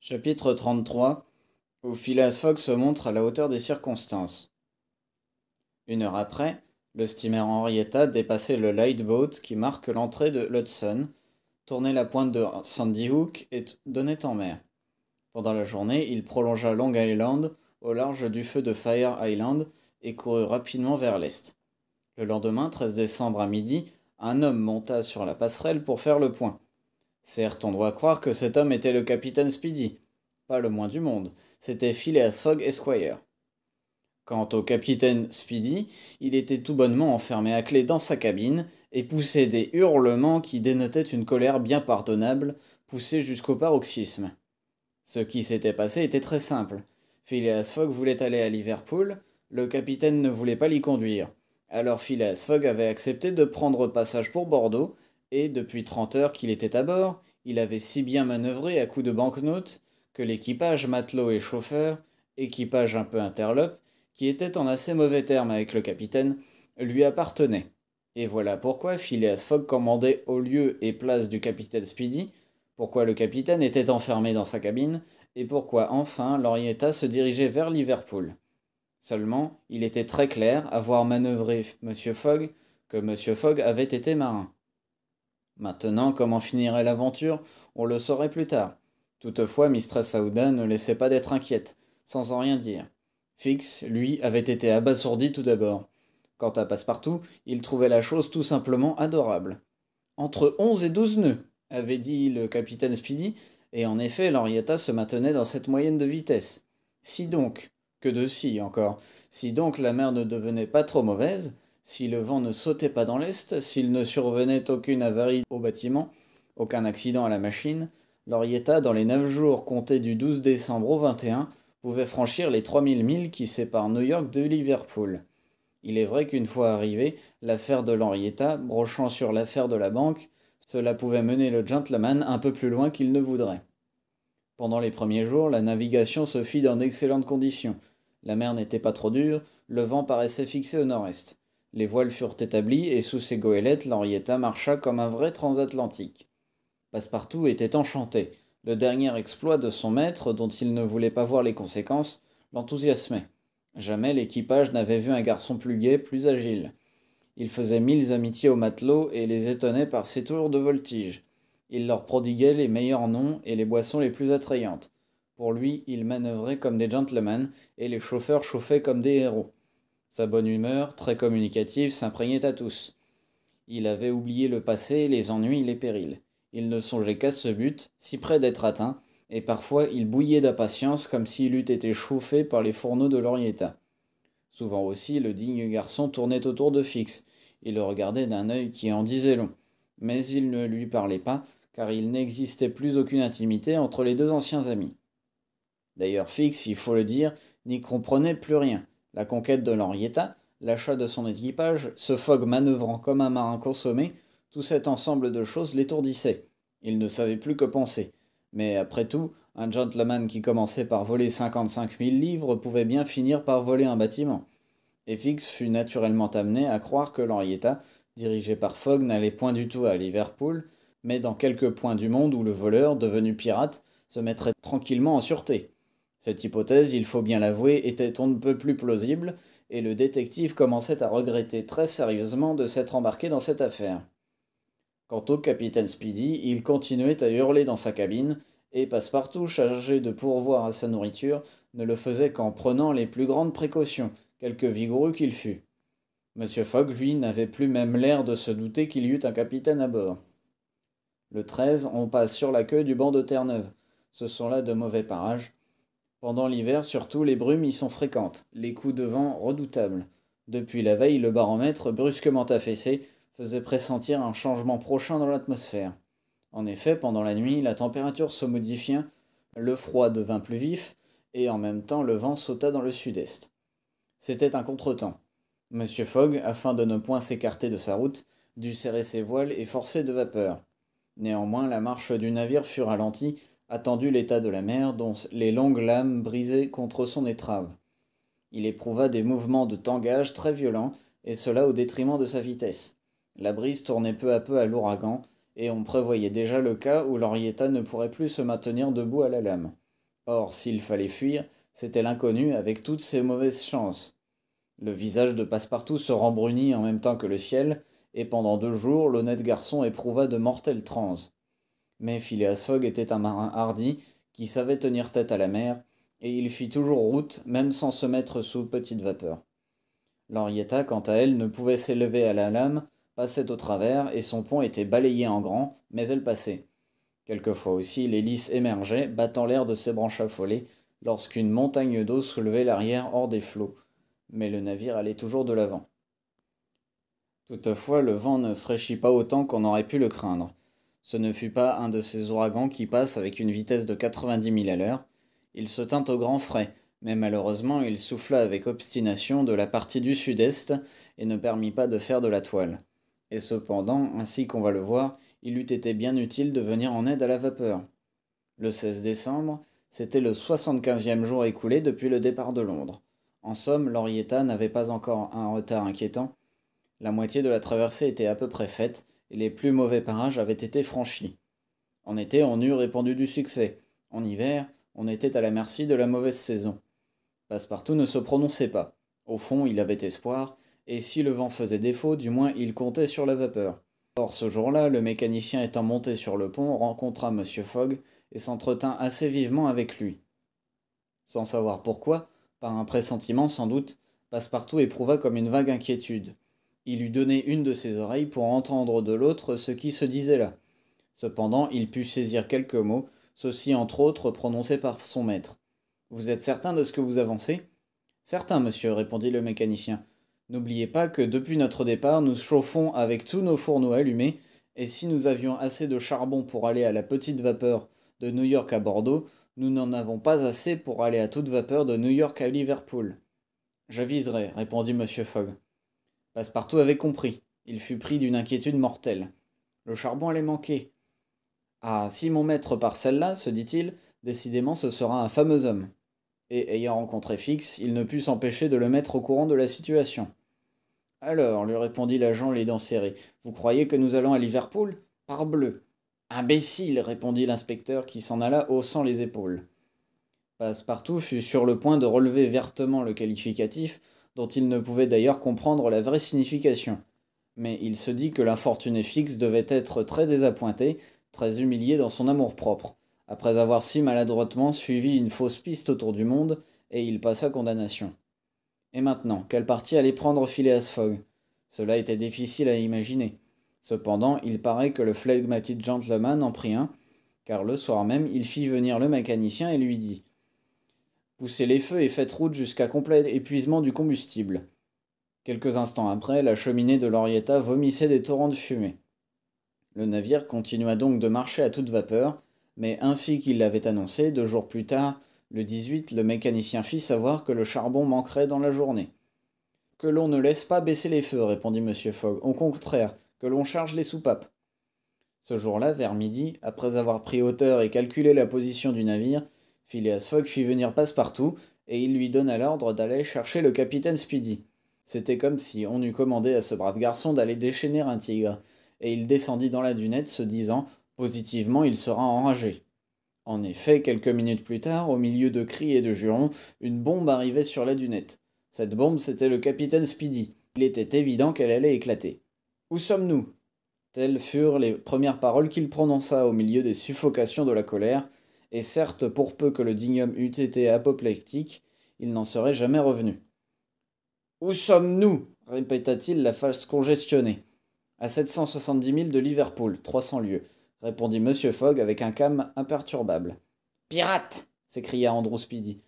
Chapitre 33 où Phileas Fogg se montre à la hauteur des circonstances. Une heure après, le steamer Henrietta dépassait le Lightboat qui marque l'entrée de l'Hudson, tournait la pointe de Sandy Hook et donnait en mer. Pendant la journée, il prolongea Long Island au large du feu de Fire Island et courut rapidement vers l'est. Le lendemain, 13 décembre à midi, un homme monta sur la passerelle pour faire le point. Certes, on doit croire que cet homme était le capitaine Speedy. Pas le moins du monde, c'était Phileas Fogg Esquire. Quant au capitaine Speedy, il était tout bonnement enfermé à clé dans sa cabine et poussait des hurlements qui dénotaient une colère bien pardonnable, poussée jusqu'au paroxysme. Ce qui s'était passé était très simple. Phileas Fogg voulait aller à Liverpool, le capitaine ne voulait pas l'y conduire. Alors Phileas Fogg avait accepté de prendre passage pour Bordeaux, et depuis 30 heures qu'il était à bord, il avait si bien manœuvré à coups de banquenotes que l'équipage, matelot et chauffeur, équipage un peu interlope, qui était en assez mauvais termes avec le capitaine, lui appartenait. Et voilà pourquoi Phileas Fogg commandait au lieu et place du capitaine Speedy, pourquoi le capitaine était enfermé dans sa cabine, et pourquoi enfin l'Henrietta se dirigeait vers Liverpool. Seulement, il était très clair, à voir manœuvrer M. Fogg, que M. Fogg avait été marin. Maintenant, comment finirait l'aventure, on le saurait plus tard. Toutefois, Mistress Aouda ne laissait pas d'être inquiète, sans en rien dire. Fix, lui, avait été abasourdi tout d'abord. Quant à Passepartout, il trouvait la chose tout simplement adorable. Entre 11 et 12 nœuds, avait dit le capitaine Speedy, et en effet, l'Henrietta se maintenait dans cette moyenne de vitesse. Si donc, que de si encore, si donc la mer ne devenait pas trop mauvaise, si le vent ne sautait pas dans l'est, s'il ne survenait aucune avarie au bâtiment, aucun accident à la machine, l'Henrietta, dans les 9 jours comptés du 12 décembre au 21, pouvait franchir les 3000 milles qui séparent New York de Liverpool. Il est vrai qu'une fois arrivé, l'affaire de l'Henrietta, brochant sur l'affaire de la banque, cela pouvait mener le gentleman un peu plus loin qu'il ne voudrait. Pendant les premiers jours, la navigation se fit dans d'excellentes conditions. La mer n'était pas trop dure, le vent paraissait fixé au nord-est. Les voiles furent établies et sous ses goélettes, l'Henrietta marcha comme un vrai transatlantique. Passepartout était enchanté. Le dernier exploit de son maître, dont il ne voulait pas voir les conséquences, l'enthousiasmait. Jamais l'équipage n'avait vu un garçon plus gai, plus agile. Il faisait 1000 amitiés aux matelots et les étonnait par ses tours de voltige. Il leur prodiguait les meilleurs noms et les boissons les plus attrayantes. Pour lui, il manœuvrait comme des gentlemen et les chauffeurs chauffaient comme des héros. Sa bonne humeur, très communicative, s'imprégnait à tous. Il avait oublié le passé, les ennuis, les périls. Il ne songeait qu'à ce but, si près d'être atteint, et parfois il bouillait d'impatience comme s'il eût été chauffé par les fourneaux de l'Orietta. Souvent aussi, le digne garçon tournait autour de Fix. Il le regardait d'un œil qui en disait long. Mais il ne lui parlait pas, car il n'existait plus aucune intimité entre les deux anciens amis. D'ailleurs, Fix, il faut le dire, n'y comprenait plus rien. La conquête de l'Henrietta, l'achat de son équipage, ce Fogg manœuvrant comme un marin consommé, tout cet ensemble de choses l'étourdissait. Il ne savait plus que penser. Mais après tout, un gentleman qui commençait par voler 55 000 livres pouvait bien finir par voler un bâtiment. Et Fix fut naturellement amené à croire que l'Henrietta, dirigée par Fogg, n'allait point du tout à Liverpool, mais dans quelques points du monde où le voleur, devenu pirate, se mettrait tranquillement en sûreté. Cette hypothèse, il faut bien l'avouer, était on ne peut plus plausible, et le détective commençait à regretter très sérieusement de s'être embarqué dans cette affaire. Quant au capitaine Speedy, il continuait à hurler dans sa cabine, et Passepartout, chargé de pourvoir à sa nourriture, ne le faisait qu'en prenant les plus grandes précautions, quelque vigoureux qu'il fût. Monsieur Fogg, lui, n'avait plus même l'air de se douter qu'il y eût un capitaine à bord. Le 13, on passe sur la queue du banc de Terre-Neuve. Ce sont là de mauvais parages. Pendant l'hiver, surtout, les brumes y sont fréquentes, les coups de vent redoutables. Depuis la veille, le baromètre, brusquement affaissé, faisait pressentir un changement prochain dans l'atmosphère. En effet, pendant la nuit, la température se modifia, le froid devint plus vif, et en même temps le vent sauta dans le sud-est. C'était un contretemps. Monsieur Fogg, afin de ne point s'écarter de sa route, dut serrer ses voiles et forcer de vapeur. Néanmoins, la marche du navire fut ralentie, attendu l'état de la mer, dont les longues lames brisaient contre son étrave. Il éprouva des mouvements de tangage très violents, et cela au détriment de sa vitesse. La brise tournait peu à peu à l'ouragan, et on prévoyait déjà le cas où l'Henrietta ne pourrait plus se maintenir debout à la lame. Or, s'il fallait fuir, c'était l'inconnu avec toutes ses mauvaises chances. Le visage de Passepartout se rembrunit en même temps que le ciel, et pendant 2 jours, l'honnête garçon éprouva de mortelles transes. Mais Phileas Fogg était un marin hardi, qui savait tenir tête à la mer, et il fit toujours route, même sans se mettre sous petite vapeur. L'Henrietta, quant à elle, ne pouvait s'élever à la lame, passait au travers, et son pont était balayé en grand, mais elle passait. Quelquefois aussi, l'hélice émergeait, battant l'air de ses branches affolées, lorsqu'une montagne d'eau soulevait l'arrière hors des flots. Mais le navire allait toujours de l'avant. Toutefois, le vent ne fraîchit pas autant qu'on aurait pu le craindre. Ce ne fut pas un de ces ouragans qui passent avec une vitesse de 90 milles à l'heure. Il se tint au grand frais, mais malheureusement il souffla avec obstination de la partie du sud-est et ne permit pas de faire de la toile. Et cependant, ainsi qu'on va le voir, il eût été bien utile de venir en aide à la vapeur. Le 16 décembre, c'était le 75e jour écoulé depuis le départ de Londres. En somme, l'Henrietta n'avait pas encore un retard inquiétant. La moitié de la traversée était à peu près faite, et les plus mauvais parages avaient été franchis. En été, on eût répandu du succès. En hiver, on était à la merci de la mauvaise saison. Passepartout ne se prononçait pas. Au fond, il avait espoir, et si le vent faisait défaut, du moins il comptait sur la vapeur. Or, ce jour-là, le mécanicien étant monté sur le pont, rencontra Mr. Fogg et s'entretint assez vivement avec lui. Sans savoir pourquoi, par un pressentiment sans doute, Passepartout éprouva comme une vague inquiétude. Il eût donné une de ses oreilles pour entendre de l'autre ce qui se disait là. Cependant, il put saisir quelques mots, ceux-ci entre autres prononcés par son maître. Vous êtes certain de ce que vous avancez? Certain, monsieur, répondit le mécanicien. N'oubliez pas que depuis notre départ, nous chauffons avec tous nos fourneaux allumés, et si nous avions assez de charbon pour aller à la petite vapeur de New York à Bordeaux, nous n'en avons pas assez pour aller à toute vapeur de New York à Liverpool. J'aviserai, répondit Monsieur Fogg. Passepartout avait compris. Il fut pris d'une inquiétude mortelle. Le charbon allait manquer. Ah, si mon maître part celle-là, se dit-il, décidément ce sera un fameux homme. Et ayant rencontré Fix, il ne put s'empêcher de le mettre au courant de la situation. Alors, lui répondit l'agent les dents serrées, vous croyez que nous allons à Liverpool? Parbleu. Imbécile, répondit l'inspecteur qui s'en alla haussant les épaules. Passepartout fut sur le point de relever vertement le qualificatif, dont il ne pouvait d'ailleurs comprendre la vraie signification. Mais il se dit que l'infortuné Fix devait être très désappointé, très humilié dans son amour-propre, après avoir si maladroitement suivi une fausse piste autour du monde, et il passa condamnation. Et maintenant, quel parti allait prendre Phileas Fogg? Cela était difficile à imaginer. Cependant, il paraît que le flegmatique gentleman en prit un, car le soir même, il fit venir le mécanicien et lui dit poussez les feux et faites route jusqu'à complet épuisement du combustible. Quelques instants après, la cheminée de l'Henrietta vomissait des torrents de fumée. Le navire continua donc de marcher à toute vapeur, mais ainsi qu'il l'avait annoncé, 2 jours plus tard, le 18, le mécanicien fit savoir que le charbon manquerait dans la journée. Que l'on ne laisse pas baisser les feux, répondit Mr. Fogg. Au contraire, que l'on charge les soupapes. Ce jour-là, vers midi, après avoir pris hauteur et calculé la position du navire, Phileas Fogg fit venir Passepartout, et il lui donna l'ordre d'aller chercher le capitaine Speedy. C'était comme si on eût commandé à ce brave garçon d'aller déchaîner un tigre, et il descendit dans la dunette, se disant positivement il sera enragé. En effet, quelques minutes plus tard, au milieu de cris et de jurons, une bombe arrivait sur la dunette. Cette bombe, c'était le capitaine Speedy. Il était évident qu'elle allait éclater. Où sommes-nous? Telles furent les premières paroles qu'il prononça au milieu des suffocations de la colère, et certes, pour peu que le digne homme eût été apoplectique, il n'en serait jamais revenu. Où sommes-nous? Répéta-t-il la face congestionnée. À 770 milles de Liverpool, 300 lieues, répondit Mr. Fogg avec un calme imperturbable. Pirate! S'écria Andrew Speedy.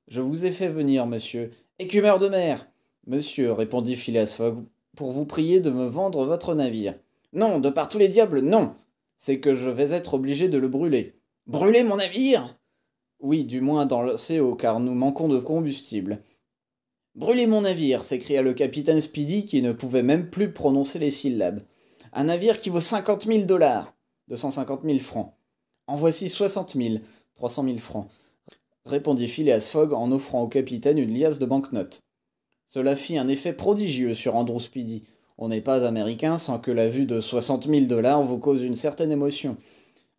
Je vous ai fait venir, monsieur. Écumeur de mer! Monsieur, répondit Phileas Fogg, pour vous prier de me vendre votre navire. Non, de par tous les diables, non! C'est que je vais être obligé de le brûler. Brûler mon navire? Oui, du moins dans l'océan, car nous manquons de combustible. Brûlez mon navire, s'écria le capitaine Speedy qui ne pouvait même plus prononcer les syllabes. Un navire qui vaut 50 000 dollars, 250 000 francs. En voici 60 000, 300 000 francs, répondit Phileas Fogg en offrant au capitaine une liasse de banknotes. Cela fit un effet prodigieux sur Andrew Speedy. On n'est pas américain sans que la vue de 60 000 dollars vous cause une certaine émotion.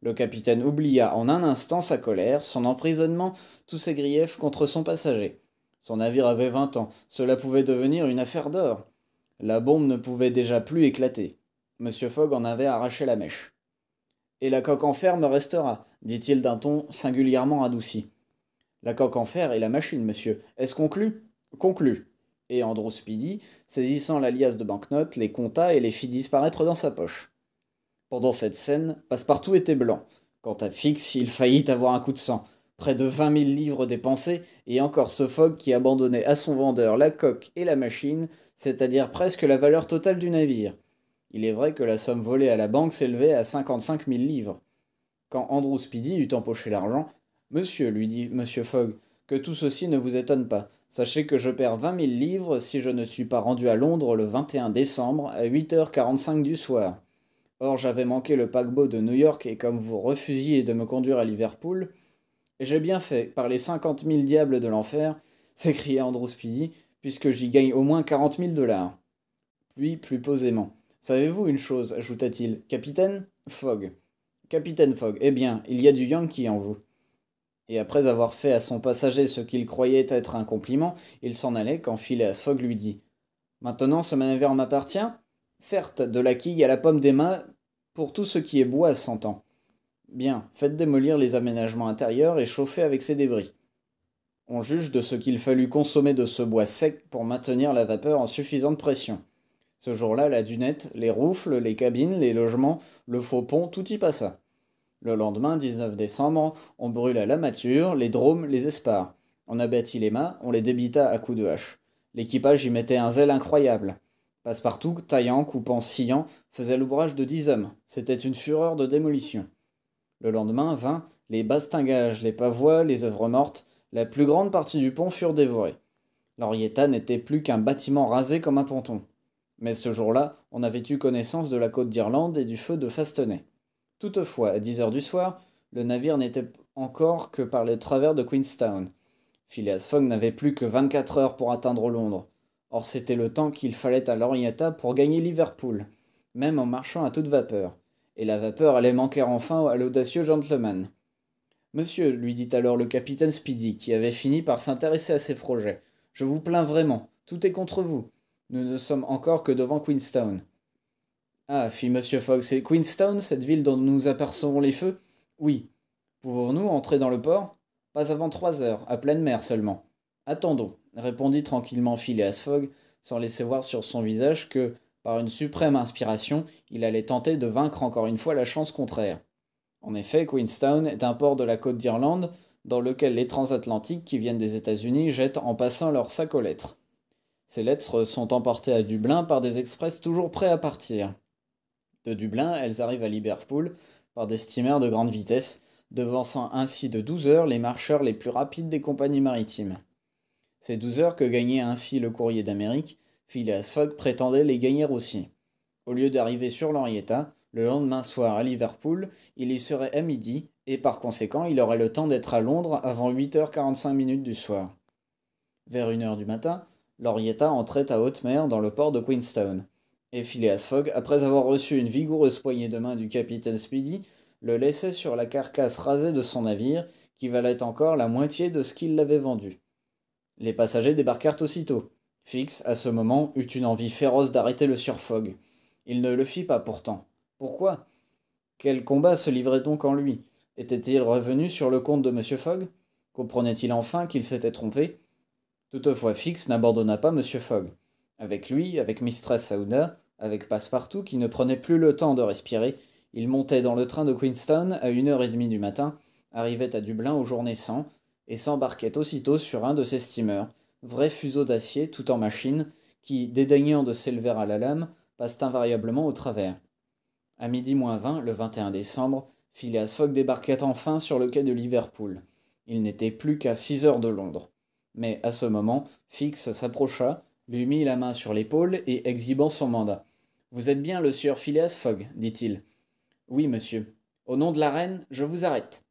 Le capitaine oublia en un instant sa colère, son emprisonnement, tous ses griefs contre son passager. Son navire avait 20 ans, cela pouvait devenir une affaire d'or. La bombe ne pouvait déjà plus éclater. Monsieur Fogg en avait arraché la mèche. Et la coque en fer me restera, dit-il d'un ton singulièrement adouci. La coque en fer et la machine, monsieur. Est-ce conclu? Conclu. Et Andrew Speedy, saisissant la liasse de banknotes, les compta et les fit disparaître dans sa poche. Pendant cette scène, Passepartout était blanc. Quant à Fix, il faillit avoir un coup de sang. Près de 20 000 livres dépensés, et encore ce Fogg qui abandonnait à son vendeur la coque et la machine, c'est-à-dire presque la valeur totale du navire. Il est vrai que la somme volée à la banque s'élevait à 55 000 livres. Quand Andrew Speedy eut empoché l'argent, monsieur, lui dit Monsieur Fogg, que tout ceci ne vous étonne pas. Sachez que je perds 20 000 livres si je ne suis pas rendu à Londres le 21 décembre à 8h45 du soir. Or, j'avais manqué le paquebot de New York et comme vous refusiez de me conduire à Liverpool, et j'ai bien fait, par les 50 000 diables de l'enfer, s'écria Andrew Speedy, puisque j'y gagne au moins 40 000 $. Puis, plus posément. Savez-vous une chose, ajouta-t-il, Capitaine Fogg. Capitaine Fogg, eh bien, il y a du Yankee en vous. Et après avoir fait à son passager ce qu'il croyait être un compliment, il s'en allait quand Phileas Fogg lui dit Maintenant, ce navire m'appartient? Certes, de la quille à la pomme des mains, pour tout ce qui est bois s'entend. Bien, faites démolir les aménagements intérieurs et chauffez avec ces débris. On juge de ce qu'il fallut consommer de ce bois sec pour maintenir la vapeur en suffisante pression. Ce jour-là, la dunette, les roufles, les cabines, les logements, le faux pont, tout y passa. Le lendemain, 19 décembre, on brûla la mâture, les dromes, les espars. On abattit les mâts, on les débita à coups de hache. L'équipage y mettait un zèle incroyable. Passepartout, taillant, coupant, sciant, faisait l'ouvrage de 10 hommes. C'était une fureur de démolition. Le lendemain vint les bastingages, les pavois, les œuvres mortes. La plus grande partie du pont furent dévorées. L'Henrietta n'était plus qu'un bâtiment rasé comme un ponton. Mais ce jour-là, on avait eu connaissance de la côte d'Irlande et du feu de Fastenay. Toutefois, à 10 heures du soir, le navire n'était encore que par le travers de Queenstown. Phileas Fogg n'avait plus que 24 heures pour atteindre Londres. Or c'était le temps qu'il fallait à l'Henrietta pour gagner Liverpool, même en marchant à toute vapeur. Et la vapeur allait manquer enfin à l'audacieux gentleman. Monsieur, lui dit alors le capitaine Speedy, qui avait fini par s'intéresser à ses projets, je vous plains vraiment, tout est contre vous. Nous ne sommes encore que devant Queenstown. Ah, fit Monsieur Fogg, c'est Queenstown, cette ville dont nous apercevons les feux? Oui. Pouvons-nous entrer dans le port? Pas avant 3 heures, à pleine mer seulement. Attendons, répondit tranquillement Phileas Fogg, sans laisser voir sur son visage que, par une suprême inspiration, il allait tenter de vaincre encore une fois la chance contraire. En effet, Queenstown est un port de la côte d'Irlande, dans lequel les transatlantiques qui viennent des États-Unis jettent en passant leurs sacs aux lettres. Ces lettres sont emportées à Dublin par des express toujours prêts à partir. De Dublin, elles arrivent à Liverpool par des steamers de grande vitesse, devançant ainsi de 12 heures les marcheurs les plus rapides des compagnies maritimes. Ces 12 heures que gagnait ainsi le courrier d'Amérique, Phileas Fogg prétendait les gagner aussi. Au lieu d'arriver sur l'Henrietta, le lendemain soir à Liverpool, il y serait à midi, et par conséquent il aurait le temps d'être à Londres avant 8h45 du soir. Vers 1 heure du matin, l'Henrietta entrait à haute mer dans le port de Queenstown. Et Phileas Fogg, après avoir reçu une vigoureuse poignée de main du capitaine Speedy, le laissait sur la carcasse rasée de son navire, qui valait encore la moitié de ce qu'il l'avait vendu. Les passagers débarquèrent aussitôt. Fix, à ce moment, eut une envie féroce d'arrêter le sieur Fogg. Il ne le fit pas pourtant. Pourquoi? Quel combat se livrait donc en lui? Était-il revenu sur le compte de M. Fogg? Comprenait-il enfin qu'il s'était trompé? Toutefois, Fix n'abandonna pas M. Fogg. Avec lui, avec Mistress Aouda, avec Passepartout qui ne prenait plus le temps de respirer, il montait dans le train de Queenstown à 1h30 du matin, arrivait à Dublin au jour naissant, et s'embarquait aussitôt sur un de ces steamers, vrais fuseaux d'acier tout en machine, qui, dédaignant de s'élever à la lame, passent invariablement au travers. À midi moins 20, le 21 décembre, Phileas Fogg débarquait enfin sur le quai de Liverpool. Il n'était plus qu'à 6 heures de Londres. Mais à ce moment, Fix s'approcha, lui mit la main sur l'épaule et exhibant son mandat. Vous êtes bien le sieur Phileas Fogg, dit-il. Oui, monsieur. Au nom de la reine, je vous arrête.